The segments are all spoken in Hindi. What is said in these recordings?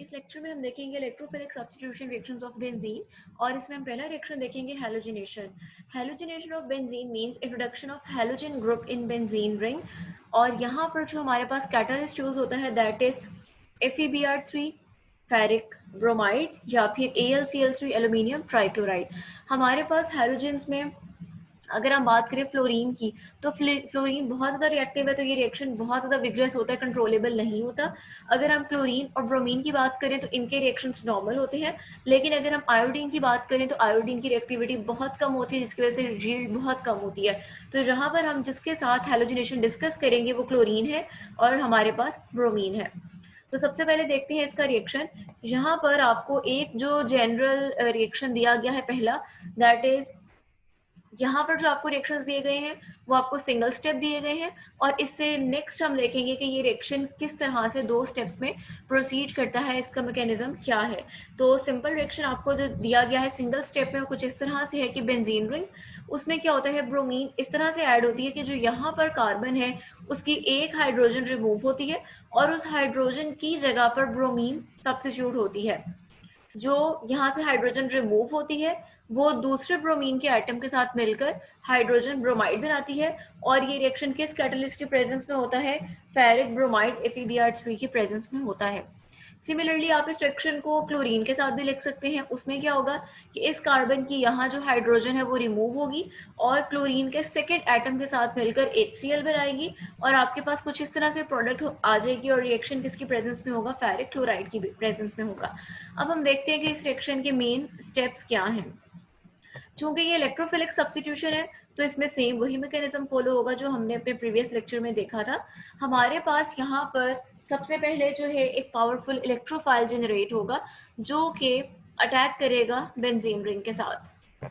इस लेक्चर में हम देखेंगे electrophilic substitution reactions of benzene और इसमें हम पहला रिएक्शन देखेंगे halogenation. Halogenation of benzene means introduction of halogen group in benzene ring. और यहाँ पर जो हमारे पास कैटलिस्ट यूज होता है that is FeBr3 ferric bromide या फिर AlCl3 एल्यूमिनियम ट्राइक्लोराइड। हमारे पास हैलोजेंस में अगर हम बात करें फ्लोरीन की तो फ्लोरीन बहुत ज़्यादा रिएक्टिव है, तो ये रिएक्शन बहुत ज़्यादा विग्रेस होता है, कंट्रोलेबल नहीं होता। अगर हम क्लोरीन और ब्रोमीन की बात करें तो इनके रिएक्शंस नॉर्मल होते हैं, लेकिन अगर हम आयोडीन की बात करें तो आयोडीन की रिएक्टिविटी बहुत कम होती है, जिसकी वजह से यील्ड बहुत कम होती है। तो जहाँ पर हम जिसके साथ हैलोजिनेशन डिस्कस करेंगे वो क्लोरीन है और हमारे पास ब्रोमीन है। तो सबसे पहले देखते हैं इसका रिएक्शन। यहाँ पर आपको एक जो जनरल रिएक्शन दिया गया है पहला, दैट इज यहाँ पर जो आपको रिएक्शंस दिए गए हैं वो आपको सिंगल स्टेप दिए गए हैं, और इससे नेक्स्ट हम देखेंगे कि ये रिएक्शन किस तरह से दो स्टेप्स में प्रोसीड करता है, इसका मैकेनिज्म क्या है। तो सिंपल रिएक्शन आपको जो दिया गया है सिंगल स्टेप में कुछ इस तरह से है कि बेंजीन रिंग, उसमें क्या होता है ब्रोमीन इस तरह से ऐड होती है कि जो यहाँ पर कार्बन है उसकी एक हाइड्रोजन रिमूव होती है और उस हाइड्रोजन की जगह पर ब्रोमीन सब्स्टिट्यूट होती है। जो यहाँ से हाइड्रोजन रिमूव होती है वो दूसरे ब्रोमीन के एटम के साथ मिलकर हाइड्रोजन ब्रोमाइड बनाती है, और ये रिएक्शन किस कैटलिस्ट के प्रेजेंस में होता है, फेरिक ब्रोमाइड FeBr3 की प्रेजेंस में होता है। सिमिलरली आप इस रिएक्शन को क्लोरीन के साथ भी लिख सकते हैं। उसमें क्या होगा कि इस कार्बन की यहाँ जो हाइड्रोजन है वो रिमूव होगी और क्लोरीन के सेकेंड एटम के साथ मिलकर HCl बनाएगी, और आपके पास कुछ इस तरह से प्रोडक्ट आ जाएगी, और रिएक्शन किसकी प्रेजेंस में होगा, फेरिक क्लोराइड की प्रेजेंस में होगा। अब हम देखते हैं कि इस रिएक्शन के मेन स्टेप्स क्या हैं। चूंकि ये इलेक्ट्रोफिलिक सब्स्टिट्यूशन है तो इसमें सेम वही मैकेनिज्म फॉलो होगा जो हमने अपने प्रीवियस लेक्चर में देखा था। हमारे पास यहाँ पर सबसे पहले जो है एक पावरफुल इलेक्ट्रोफाइल जनरेट होगा जो कि अटैक करेगा बेंजीन रिंग के साथ।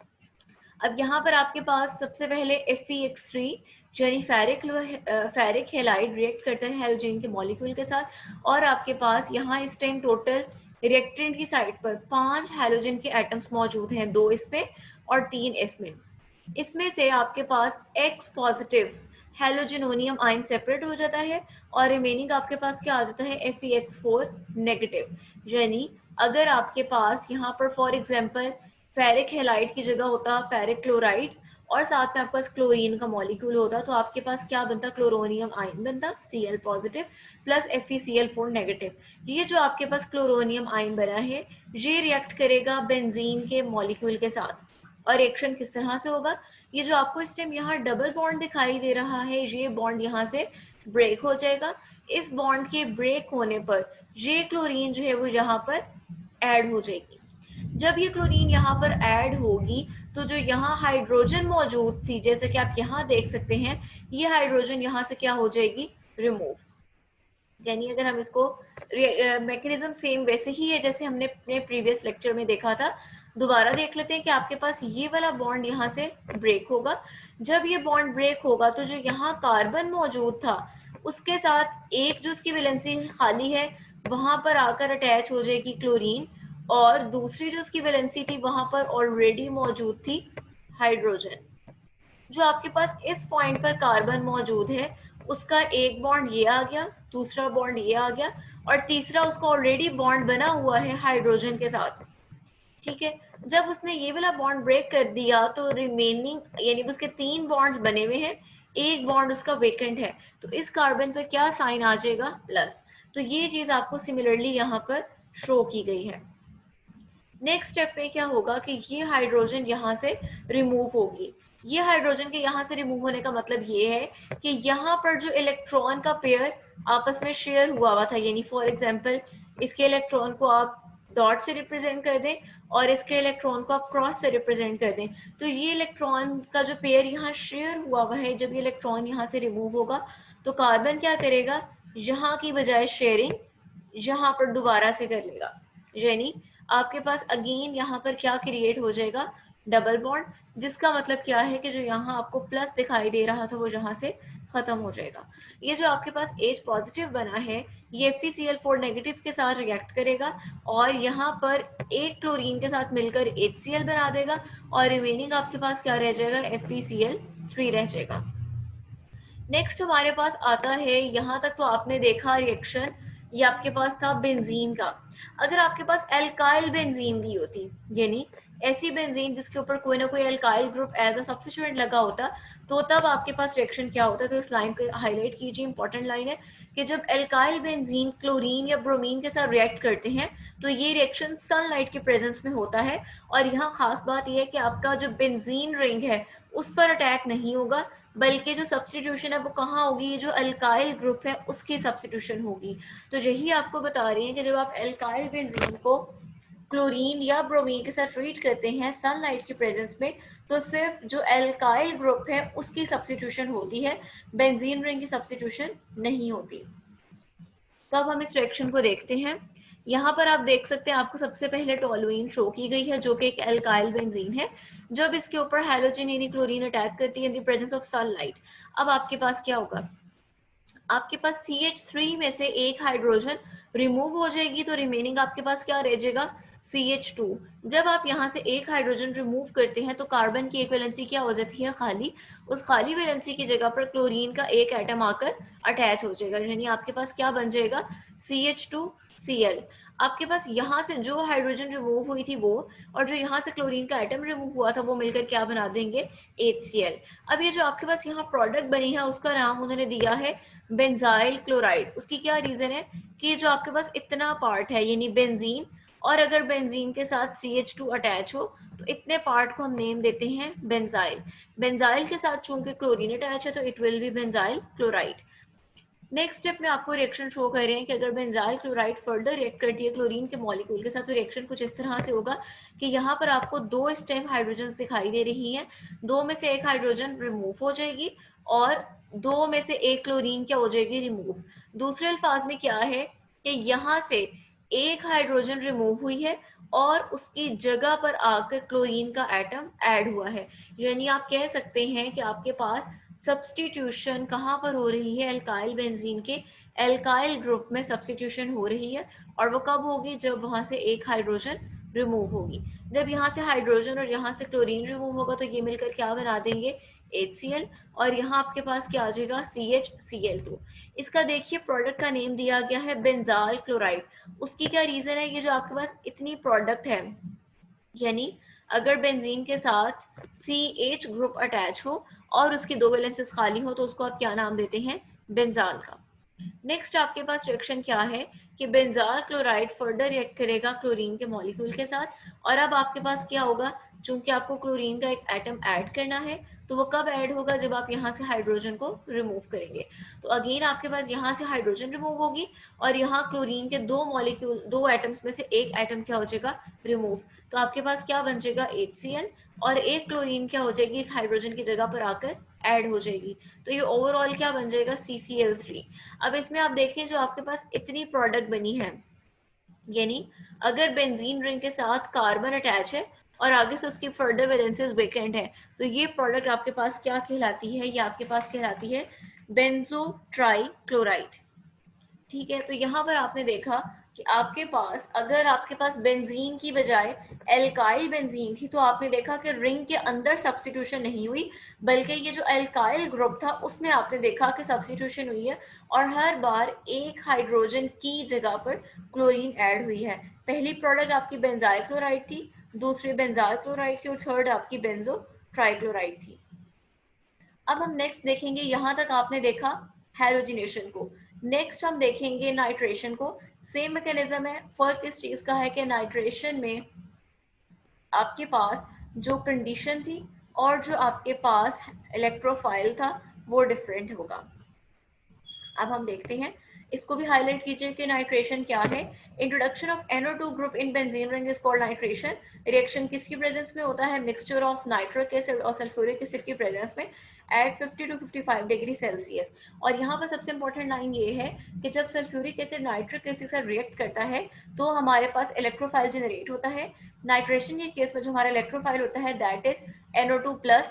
अब यहाँ पर आपके पास सबसे पहले FeX3 यानी फेरिक हेलाइड रिएक्ट करता है हैलोजन के मॉलिक्यूल के साथ, और आपके पास यहाँ इस टाइम टोटल रिएक्टेंट की साइड पर 5 हैलोजन के एटम्स मौजूद हैं, 2 इसमें और 3 इसमें। इसमें से आपके पास X पॉजिटिव हैलोजनोनियम आयन सेपरेट हो जाता है और रिमेनिंग आपके पास क्या आ जाता है FeX4 नेगेटिव। यानी अगर आपके पास यहाँ पर फॉर एग्जांपल फेरिक हेलाइड की जगह होता फेरिक क्लोराइड और साथ में आपके पास क्लोरीन का मॉलिक्यूल होता, तो आपके पास क्या बनता, क्लोरोनियम आयन बनता Cl positive plus FeCl4 negative. ये जो आपके पास क्लोरोनियम आयन बना है ये रिएक्ट करेगा बेंजीन के मॉलिक्यूल के साथ, और रिएक्शन किस तरह से होगा, ये जो आपको इस टाइम यहाँ डबल बॉन्ड दिखाई दे रहा है ये बॉन्ड यहाँ से ब्रेक हो जाएगा। इस बॉन्ड के ब्रेक होने पर ये क्लोरीन जो है वो यहाँ पर ऐड हो जाएगी। जब ये क्लोरीन यहाँ पर ऐड होगी तो जो यहाँ हाइड्रोजन मौजूद थी, जैसे कि आप यहाँ देख सकते हैं, ये हाइड्रोजन यहाँ से क्या हो जाएगी, रिमूव। यानी अगर हम इसको मैकेनिज्म सेम वैसे ही है जैसे हमने अपने प्रीवियस लेक्चर में देखा था। दोबारा देख लेते हैं कि आपके पास ये वाला बॉन्ड यहाँ से ब्रेक होगा। जब ये बॉन्ड ब्रेक होगा तो जो यहाँ कार्बन मौजूद था उसके साथ एक जो उसकी वैलेंसी खाली है वहां पर आकर अटैच हो जाएगी क्लोरीन, और दूसरी जो उसकी वैलेंसी थी वहां पर ऑलरेडी मौजूद थी हाइड्रोजन। जो आपके पास इस पॉइंट पर कार्बन मौजूद है उसका एक बॉन्ड ये आ गया, दूसरा बॉन्ड ये आ गया, और तीसरा उसका ऑलरेडी बॉन्ड बना हुआ है हाइड्रोजन के साथ। ठीक है, जब उसने ये वाला बॉन्ड ब्रेक कर दिया तो रिमेनिंग यानी उसके 3 बॉन्ड्स बने हुए हैं, एक बॉन्ड उसका वेकेंट है, तो इस कार्बन पर क्या साइन आ जाएगा, प्लस। तो ये चीज आपको सिमिलरली यहाँ पर शो की गई है। नेक्स्ट स्टेप पे क्या होगा कि ये हाइड्रोजन यहाँ से रिमूव होगी। ये हाइड्रोजन के यहाँ से रिमूव होने का मतलब ये है कि यहाँ पर जो इलेक्ट्रॉन का पेयर आपस में शेयर हुआ था, यानी फॉर एग्जांपल इसके इलेक्ट्रॉन को आप डॉट से रिप्रेजेंट कर दें और इसके इलेक्ट्रॉन को आप क्रॉस से रिप्रेजेंट कर दें, तो ये इलेक्ट्रॉन का जो पेयर यहाँ शेयर हुआ है, जब ये इलेक्ट्रॉन यहाँ से रिमूव होगा तो कार्बन क्या करेगा, यहाँ की बजाय शेयरिंग यहाँ पर दोबारा से कर लेगा। यानी आपके पास अगेन यहाँ पर क्या क्रिएट हो जाएगा, डबल बॉन्ड, जिसका मतलब क्या है कि जो यहाँ आपको प्लस दिखाई दे रहा था वो यहाँ से खत्म हो जाएगा। ये जो आपके पास H पॉजिटिव बना है ये FeCl4 नेगेटिव के साथ रिएक्ट करेगा और यहाँ पर एक क्लोरीन के साथ मिलकर HCl बना देगा, और रिमेनिंग आपके पास क्या रह जाएगा, FeCl3 रह जाएगा। नेक्स्ट हमारे पास आता है, यहाँ तक तो आपने देखा रिएक्शन ये आपके पास था बेंजीन का। अगर आपके पास एल्काइल बेंजीन भी होती, यानी ऐसी बेंजीन जिसके ऊपर कोई ना कोई alkyl group as a substituent लगा होता, तो तब आपके पास रिएक्शन क्या होता है। तो इस लाइन को हाईलाइट कीजिए, इंपॉर्टेंट लाइन है कि जब एल्काइल बेंजीन क्लोरीन या ब्रोमीन के साथ रिएक्ट करते हैं तो ये रिएक्शन सनलाइट के प्रेजेंस में होता है। और यहाँ खास बात यह है कि आपका जो बेंजीन रिंग है उस पर अटैक नहीं होगा, बल्कि जो सब्स्टिट्यूशन है वो कहाँ होगी, जो अल्काइल ग्रुप है उसकी सब्स्टिट्यूशन होगी। तो यही आपको बता रही है कि जब आप अल्काइल बेंजीन को क्लोरीन या ब्रोमीन के साथ ट्रीट करते हैं सनलाइट की प्रेजेंस में, तो सिर्फ जो एल्काइल ग्रुप है उसकी सब्स्टिट्यूशन होती है, बेंजीन रिंग की सब्स्टिट्यूशन नहीं होती। तो अब हम इस रिएक्शन को देखते हैं। यहाँ पर आप देख सकते हैं आपको सबसे पहले टोलुइन शो की गई है जो कि एक एल्काइल बेंजीन है। जब इसके ऊपर हैलोजन यानी क्लोरीन अटैक करती है in the presence of sunlight, अब आपके पास क्या होगा, आपके पास CH3 में से एक हाइड्रोजन रिमूव हो जाएगी, तो रिमेनिंग आपके पास क्या रह जाएगा, CH2। जब आप यहाँ से एक हाइड्रोजन रिमूव करते हैं तो कार्बन की एक वैलेंसी क्या हो जाती है, खाली। उस खाली वैलेंसी की जगह पर क्लोरीन का एक एटम आकर अटैच हो जाएगा, यानी आपके पास क्या बन जाएगा, CH2Cl। आपके पास यहाँ से जो हाइड्रोजन रिमूव हुई थी वो, और जो यहाँ से क्लोरीन का एटम रिमूव हुआ था वो मिलकर क्या बना देंगे, HCl। अब ये जो आपके पास यहाँ प्रोडक्ट बनी है उसका नाम उन्होंने दिया है बेंजाइल क्लोराइड। उसकी क्या रीजन है कि जो आपके पास इतना पार्ट है यानी बेंजीन, और अगर बेंजीन के साथ CH2 अटैच हो तो इतने पार्ट को हम नेम देते हैं बेंजाइल। बेंजाइल के साथ चूंकि क्लोरीन अटैच है तो it will be benzyl chloride. Next step में आपको रिएक्शन शो कर रहे हैं कि अगर बेंजाइल क्लोराइड फर्दर रिएक्ट करती है क्लोरीन के मॉलिक्यूल के साथ, तो रिएक्शन कुछ इस तरह से होगा कि यहाँ पर आपको दो स्टेम हाइड्रोजन दिखाई दे रही हैं, दो में से एक हाइड्रोजन रिमूव हो जाएगी और दो में से एक क्लोरीन क्या हो जाएगी, रिमूव। दूसरे अल्फाज में क्या है कि यहाँ से एक हाइड्रोजन रिमूव हुई है और उसकी जगह पर आकर क्लोरीन का एटम ऐड हुआ है, यानी आप कह सकते हैं कि आपके पास सब्सटीट्यूशन कहाँ पर हो रही है, एल्काइल बेंजीन के एल्काइल ग्रुप में सब्सटीट्यूशन हो रही है। और वो कब होगी, जब वहां से एक हाइड्रोजन रिमूव होगी। जब यहाँ से हाइड्रोजन और यहाँ से क्लोरीन रिमूव होगा तो ये मिलकर क्या बना देंगे, HCl। और यहाँ आपके पास क्या आ जाएगा, CHCl2। इसका देखिए प्रोडक्ट का नेम दिया गया है बेंजाल क्लोराइड। उसकी क्या रीजन है, ये जो आपके पास इतनी प्रोडक्ट है, यानी अगर बेंजीन के साथ CH ग्रुप अटैच हो और उसकी दो वैलेंसेस खाली हो तो उसको आप क्या नाम देते हैं, बेंजाल का। नेक्स्ट आपके पास रिएक्शन क्या है कि बेंजाल क्लोराइड फर्दर रिएक्ट करेगा क्लोरीन के मॉलिक्यूल के साथ, और अब आपके पास क्या होगा, चूंकि आपको क्लोरीन का एक एटम ऐड करना है तो वो कब ऐड होगा, जब आप यहाँ से हाइड्रोजन को रिमूव करेंगे। तो अगेन आपके पास यहाँ से हाइड्रोजन रिमूव होगी और यहाँ क्लोरीन के दो मॉलिक्यूल, दो एटम्स में से एक एटम क्या हो जाएगा, रिमूव। तो आपके पास क्या बन जाएगा, HCl, और एक क्लोरीन क्या हो जाएगी, इस हाइड्रोजन की जगह पर आकर ऐड हो जाएगी। तो ये ओवरऑल क्या बन जाएगा, CCl3। अब इसमें आप देखें जो आपके पास इतनी प्रोडक्ट बनी है, यानी अगर बेंजीन रिंग के साथ कार्बन अटैच है और आगे से उसकी फर्दर वैलेंसेस वेकेंट है, तो ये प्रोडक्ट आपके पास क्या कहलाती है, ये आपके पास कहलाती है बेंजो ट्राई क्लोराइड। ठीक है, तो यहाँ पर आपने देखा कि आपके पास अगर आपके पास बेंजीन की बजाय एल्काइल बेंजीन थी तो आपने देखा कि रिंग के अंदर सब्स्टिट्यूशन नहीं हुई, बल्कि ये जो एल्काइल ग्रुप था उसमें आपने देखा कि सब्स्टिट्यूशन हुई है और हर बार एक हाइड्रोजन की जगह पर क्लोरीन ऐड हुई है। पहली प्रोडक्ट आपकी बेंजाइल क्लोराइड थी, दूसरी बेंजाइल क्लोराइड थी और थर्ड आपकी बेंजो ट्राइक्लोराइड थी। अब हम नेक्स्ट देखेंगे, यहां तक आपने देखा हैलोजिनेशन को। नेक्स्ट हम देखेंगे नाइट्रेशन को। सेम मैकेनिज्म है, फर्क इस चीज का है कि नाइट्रेशन में आपके पास जो कंडीशन थी और जो आपके पास इलेक्ट्रोफाइल था वो डिफरेंट होगा। अब हम देखते हैं, इसको भी हाईलाइट कीजिए कि नाइट्रेशन क्या है। Introduction of NO2 group in benzene ring is called nitration. Reaction किसकी प्रेजेंस में होता है, मिक्सचर ऑफ नाइट्रिक एसिड और सल्फ्यूरिक एसिड की प्रेजेंस में एट 50 to 55 डिग्री सेल्सियस। और यहाँ पर सबसे इंपॉर्टेंट लाइन ये है कि जब सल्फ्यूरिक एसिड नाइट्रिक एसिड से रिएक्ट करता है तो हमारे पास इलेक्ट्रोफाइल जनरेट होता है। नाइट्रेशन के केस में जो हमारा इलेक्ट्रोफाइल होता है दैट इज NO2 प्लस,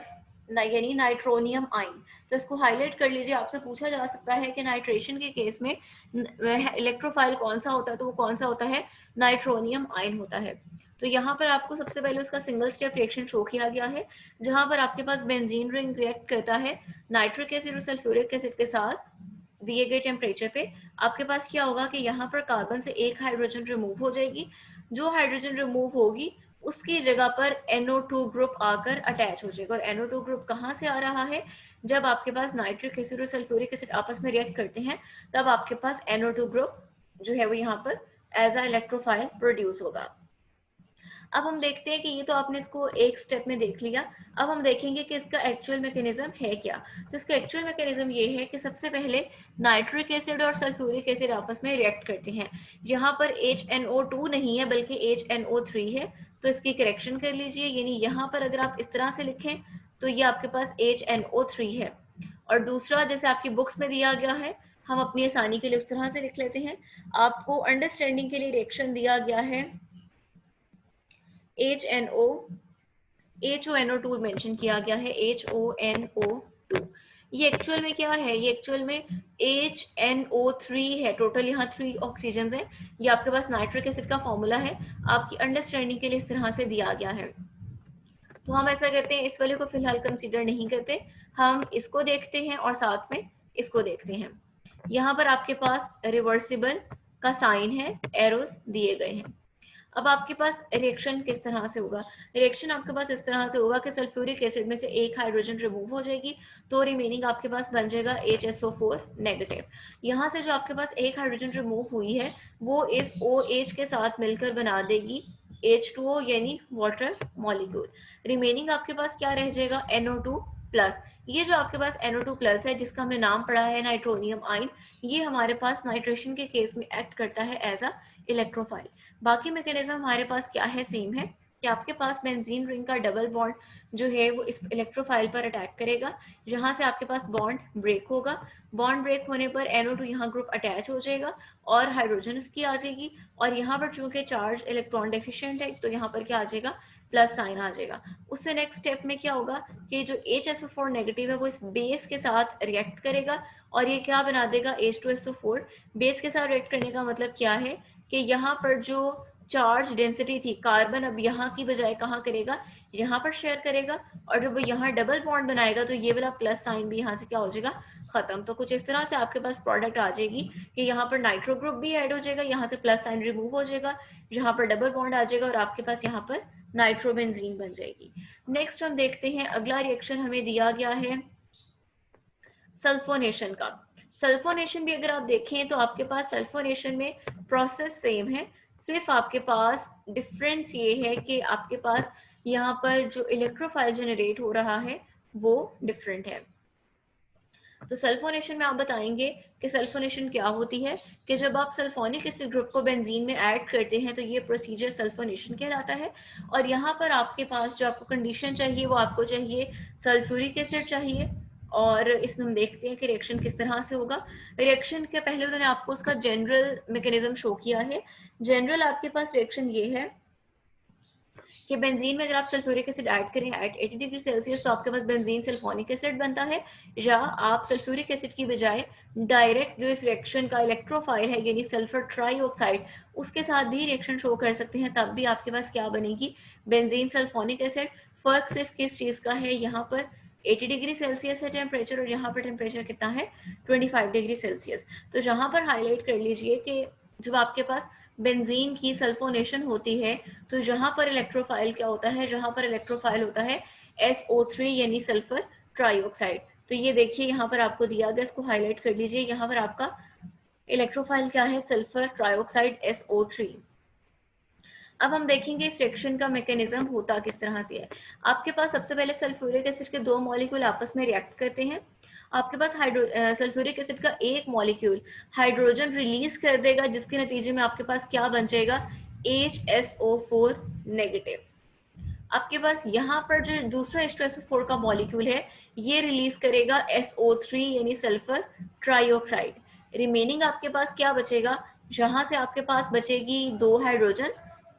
यानी नाइट्रोनियम आइन। तो इसको हाईलाइट कर लीजिए, आपसे पूछा जा सकता है कि नाइट्रेशन के केस में इलेक्ट्रोफाइल कौन सा होता है, तो वो कौन सा होता है, नाइट्रोनियम आइन होता है। तो यहाँ पर आपको सबसे पहले उसका सिंगल स्टेप रिएक्शन शो किया गया है, जहां पर आपके पास बेंजीन रिंग रिएक्ट करता है नाइट्रिक एसिड और सल्फ्यूरिक एसिड के साथ, दिए गए टेम्परेचर पे आपके पास क्या होगा कि यहाँ पर कार्बन से एक हाइड्रोजन रिमूव हो जाएगी। जो हाइड्रोजन रिमूव होगी उसकी जगह पर NO2 ग्रुप आकर अटैच हो जाएगा। और NO2 ग्रुप कहाँ से आ रहा है? जब आपके पास नाइट्रिक एसिड और सल्फ्यूरिक एसिड आपस में रिएक्ट करते हैं तब आपके पास NO2 ग्रुप जो है वो यहाँ पर एज अ इलेक्ट्रोफाइल प्रोड्यूस होगा। अब हम देखते हैं कि ये तो आपने इसको एक स्टेप में देख लिया। अब हम देखेंगे कि इसका एक्चुअल मैकेनिज्म है क्या। तो इसका एक्चुअल मैकेनिज्म ये है कि सबसे पहले नाइट्रिक एसिड और सल्फ्यूरिक एसिड आपस में रिएक्ट करते हैं। यहाँ पर HNO2 नहीं है बल्कि HNO3 है, तो इसकी करेक्शन कर लीजिए। यानी यहाँ पर अगर आप इस तरह से लिखें तो ये आपके पास HNO3 है। और दूसरा जैसे आपकी बुक्स में दिया गया है, हम अपनी आसानी के लिए उस तरह से लिख लेते हैं। आपको अंडरस्टैंडिंग के लिए रिएक्शन दिया गया है HNO2 मेंशन किया गया है, HONO2। ये एक्चुअल में क्या है? ये एक्चुअल में HNO3 है। टोटल यहाँ 3 ऑक्सीजन है। ये आपके पास नाइट्रिक एसिड का फॉर्मूला है, आपकी अंडरस्टैंडिंग के लिए इस तरह से दिया गया है। तो हम ऐसा करते हैं, इस वाले को फिलहाल कंसीडर नहीं करते, हम इसको देखते हैं और साथ में इसको देखते हैं। यहाँ पर आपके पास रिवर्सिबल का साइन है, एरोस दिए गए हैं। अब आपके पास रिएक्शन किस तरह से होगा? रिएक्शन आपके पास इस तरह से होगा कि सल्फ्यूरिक एसिड में से एक हाइड्रोजन रिमूव हो जाएगी, तो रिमेनिंग आपके पास बन जाएगा HSO4 नेगेटिव। यहाँ से जो आपके पास एक हाइड्रोजन रिमूव हुई है वो इस OH के साथ मिलकर बना देगी H2O यानी वाटर मॉलिक्यूल। रिमेनिंग आपके पास क्या रह जाएगा? NO2 plus. ये जो आपके पास NO2 प्लस है जिसका हमने नाम पढ़ा है नाइट्रोनियम आयन, ये हमारे पास नाइट्रेशन के केस में एक्ट करता है एज अ इलेक्ट्रोफाइल। बाकी मैकेनिज्म हमारे पास क्या है? सेम है कि आपके पास बेंजीन रिंग का डबल बॉन्ड जो है वो इस इलेक्ट्रोफाइल पर अटैक करेगा, जहां से आपके पास बॉन्ड ब्रेक होगा। बॉन्ड ब्रेक होने पर NO2 यहाँ ग्रुप अटैच हो जाएगा और हाइड्रोजन इसकी आ जाएगी। और यहाँ पर चूंकि चार्ज इलेक्ट्रॉन डेफिशिएंट है तो यहाँ पर क्या आ जाएगा? प्लस साइन आ जाएगा। उससे नेक्स्ट स्टेप में क्या होगा कि जो HSO4 नेगेटिव है वो इस बेस के साथ रिएक्ट करेगा और ये क्या बना देगा? H2SO4। बेस के साथ रिएक्ट करने का मतलब क्या है कि यहाँ पर जो चार्ज डेंसिटी थी, कार्बन अब यहाँ की बजाय कहाँ करेगा? यहाँ पर शेयर करेगा। और जब वो यहाँ डबल बॉन्ड बनाएगा तो ये वाला प्लस साइन भी यहाँ से क्या हो जाएगा? खत्म। तो कुछ इस तरह से आपके पास प्रोडक्ट आ जाएगी कि यहाँ पर नाइट्रो ग्रुप भी ऐड हो जाएगा, यहाँ से प्लस साइन रिमूव हो जाएगा, यहाँ पर डबल बॉन्ड आ जाएगा और आपके पास यहाँ पर नाइट्रोबेंजीन बन जाएगी। नेक्स्ट हम देखते हैं, अगला रिएक्शन हमें दिया गया है सल्फोनेशन का। सल्फोनेशन भी अगर आप देखें तो आपके पास सल्फोनेशन में प्रोसेस सेम है, सिर्फ आपके पास डिफरेंस ये है कि आपके पास यहाँ पर जो इलेक्ट्रोफाइल जनरेट हो रहा है वो डिफरेंट है। तो सल्फोनेशन में आप बताएंगे कि सल्फोनेशन क्या होती है कि जब आप सल्फोनिक एसिड ग्रुप को बेंजीन में ऐड करते हैं तो ये प्रोसीजर सल्फोनेशन कहलाता है। और यहाँ पर आपके पास जो आपको कंडीशन चाहिए वो आपको चाहिए सल्फ्यूरिक एसिड चाहिए। और इसमें हम देखते हैं कि रिएक्शन किस तरह से होगा। रिएक्शन के पहले उन्होंने आपको उसका जनरल मैकेनिज्म शो किया है। जनरल आपके पास रिएक्शन ये है कि बेंजीन में अगर आप सल्फ्यूरिक एसिड ऐड करें एट 80 डिग्री सेल्सियस तो आपके पास बेंजीन सल्फोनिक एसिड बनता है। या आप सल्फ्यूरिक एसिड की बजाय डायरेक्ट जो इस रिएक्शन का इलेक्ट्रोफाइल है यानी सल्फर ट्राईऑक्साइड उसके साथ भी रिएक्शन शो कर सकते हैं, तब भी आपके पास क्या बनेगी? Benzene sulphonic acid. फर्क सिर्फ किस चीज का है? यहाँ पर 80 डिग्री सेल्सियस है टेम्परेचर और यहाँ पर टेम्परेचर कितना है? 25 डिग्री सेल्सियस। तो यहाँ पर हाईलाइट कर लीजिए कि जब आपके पास बेंजीन की सल्फोनेशन होती है तो जहां पर इलेक्ट्रोफाइल क्या होता है? जहां पर इलेक्ट्रोफाइल होता है SO3 यानी सल्फर ट्राईऑक्साइड। तो ये देखिए यहाँ पर आपको दिया गया, इसको हाईलाइट कर लीजिए। यहाँ पर आपका इलेक्ट्रोफाइल क्या है? Sulphur trioxide SO3। अब हम देखेंगे इस रिएक्शन का मैकेनिज्म होता किस तरह से है। आपके पास सबसे पहले सल्फ्यूरिक एसिड के दो मॉलिक्यूल आपस में रिएक्ट करते हैं। आपके पास सल्फ्यूरिक एसिड का एक मॉलिक्यूल हाइड्रोजन रिलीज कर देगा जिसके नतीजे में आपके पास क्या बन जाएगा? HSO4 negative. आपके पास यहाँ पर जो दूसरा H2SO4 का मॉलिक्यूल है ये रिलीज करेगा SO3 यानी सल्फर ट्राईऑक्साइड। रिमेनिंग आपके पास क्या बचेगा? यहाँ से आपके पास बचेगी दो हाइड्रोजन,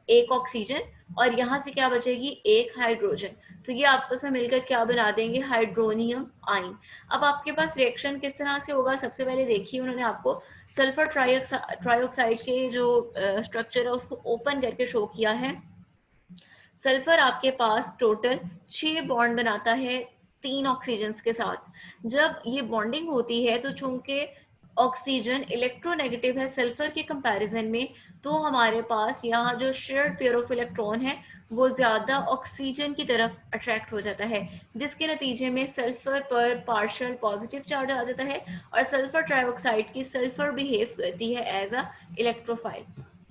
एक ऑक्सीजन, और यहाँ से क्या बचेगी? एक हाइड्रोजन। तो ये आपस में मिलकर क्या बना देंगे? Hydronium ion. अब आपके पास रिएक्शन किस तरह से होगा? सबसे पहले देखिए उन्होंने आपको सल्फर ट्राईऑक्साइड के जो स्ट्रक्चर है उसको ओपन करके शो किया है। सल्फर आपके पास टोटल 6 बॉन्ड बनाता है 3 ऑक्सीजन के साथ। जब ये बॉन्डिंग होती है तो चूंकि ऑक्सीजन इलेक्ट्रोनेगेटिव है सल्फर के कंपैरिजन में, तो हमारे पास यहाँ जो शेयर्ड पेयर ऑफ इलेक्ट्रॉन है वो ज्यादा ऑक्सीजन की तरफ अट्रैक्ट हो जाता है, जिसके नतीजे में सल्फर पर पार्शियल पॉजिटिव चार्ज आ जाता है और सल्फर ट्राइऑक्साइड की सल्फर बिहेव करती है एज अ इलेक्ट्रोफाइल।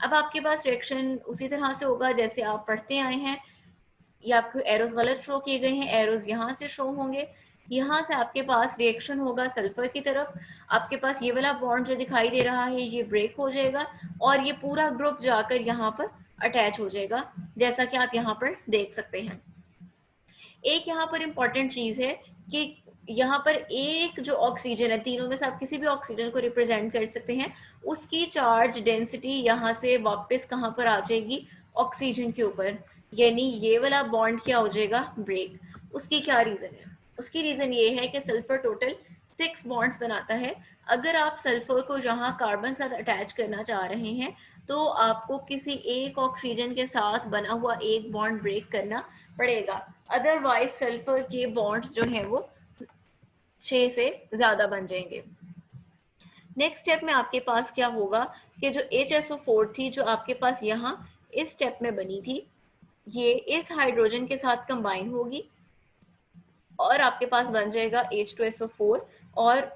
अब आपके पास रिएक्शन उसी तरह से होगा जैसे आप पढ़ते आए हैं। ये आपके एरोज गलत शो किए गए हैं, एरोज यहाँ से शो होंगे। यहाँ से आपके पास रिएक्शन होगा सल्फर की तरफ, आपके पास ये वाला बॉन्ड जो दिखाई दे रहा है ये ब्रेक हो जाएगा और ये पूरा ग्रुप जाकर यहाँ पर अटैच हो जाएगा, जैसा कि आप यहाँ पर देख सकते हैं। एक यहाँ पर इंपॉर्टेंट चीज है कि यहाँ पर एक जो ऑक्सीजन है, तीनों में से आप किसी भी ऑक्सीजन को रिप्रेजेंट कर सकते हैं, उसकी चार्ज डेंसिटी यहाँ से वापस कहाँ पर आ जाएगी, ऑक्सीजन के ऊपर, यानी ये वाला बॉन्ड क्या हो जाएगा, ब्रेक। उसकी क्या रीजन है? उसकी रीजन ये है कि सल्फर टोटल 6 बॉन्ड्स बनाता है। अगर आप सल्फर को जहाँ कार्बन साथ अटैच करना चाह रहे हैं तो आपको किसी एक ऑक्सीजन के साथ बना हुआ एक बॉन्ड ब्रेक करना पड़ेगा, अदरवाइज सल्फर के बॉन्ड्स जो हैं वो 6 से ज्यादा बन जाएंगे। नेक्स्ट स्टेप में आपके पास क्या होगा कि जो HSO4 थी जो आपके पास यहाँ इस स्टेप में बनी थी, ये इस हाइड्रोजन के साथ कंबाइन होगी और आपके पास बन जाएगा H2SO4। और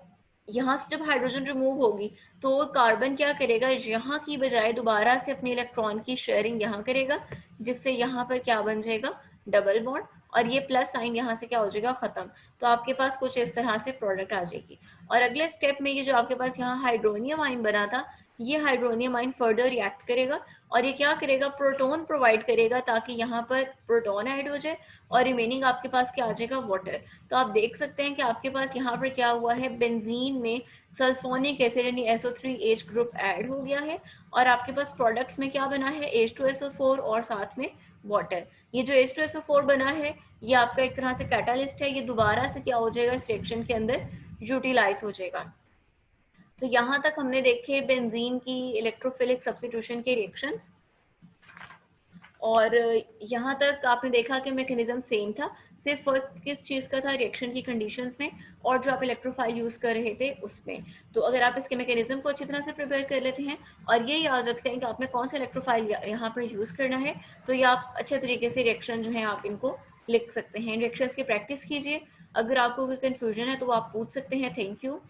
यहाँ से जब हाइड्रोजन रिमूव होगी तो कार्बन क्या करेगा, यहाँ की बजाय दोबारा से अपने इलेक्ट्रॉन की शेयरिंग यहाँ करेगा, जिससे यहाँ पर क्या बन जाएगा, डबल बॉन्ड, और ये प्लस साइन यहाँ से क्या हो जाएगा, खत्म। तो आपके पास कुछ इस तरह से प्रोडक्ट आ जाएगी। और अगले स्टेप में ये जो आपके पास यहाँ हाइड्रोनियम आइन बना था, ये हाइड्रोनियम आइन फर्दर रिएक्ट करेगा और ये क्या करेगा, प्रोटॉन प्रोवाइड करेगा ताकि यहाँ पर प्रोटॉन ऐड हो जाए और रिमेनिंग आपके पास क्या आ जाएगा, वाटर। तो आप देख सकते हैं कि आपके पास यहाँ पर क्या हुआ है, बेंजीन में सल्फोनिक एसिड यानी SO3H ग्रुप ऐड हो गया है और आपके पास प्रोडक्ट्स में क्या बना है, H2SO4 और साथ में वाटर। ये जो H2SO4 बना है ये आपका एक तरह से कैटालिस्ट है, ये दोबारा से क्या हो जाएगा, इस रिएक्शन के अंदर यूटिलाइज हो जाएगा। तो यहाँ तक हमने देखे बेंजीन की इलेक्ट्रोफिलिक सब्स्टिट्यूशन के रिएक्शंस, और यहाँ तक आपने देखा कि मैकेनिज्म सेम था, सिर्फ फर्क किस चीज़ का था, रिएक्शन की कंडीशंस में और जो आप इलेक्ट्रोफाइल यूज़ कर रहे थे उसमें। तो अगर आप इसके मैकेनिज्म को अच्छी तरह से प्रिपेयर कर लेते हैं और ये याद रखते हैं कि आपने कौन सा इलेक्ट्रोफाइल यहाँ पर यूज़ करना है, तो ये आप अच्छे तरीके से रिएक्शन जो है आप इनको लिख सकते हैं। रिएक्शंस की प्रैक्टिस कीजिए, अगर आपको कोई कन्फ्यूजन है तो आप पूछ सकते हैं। Thank you.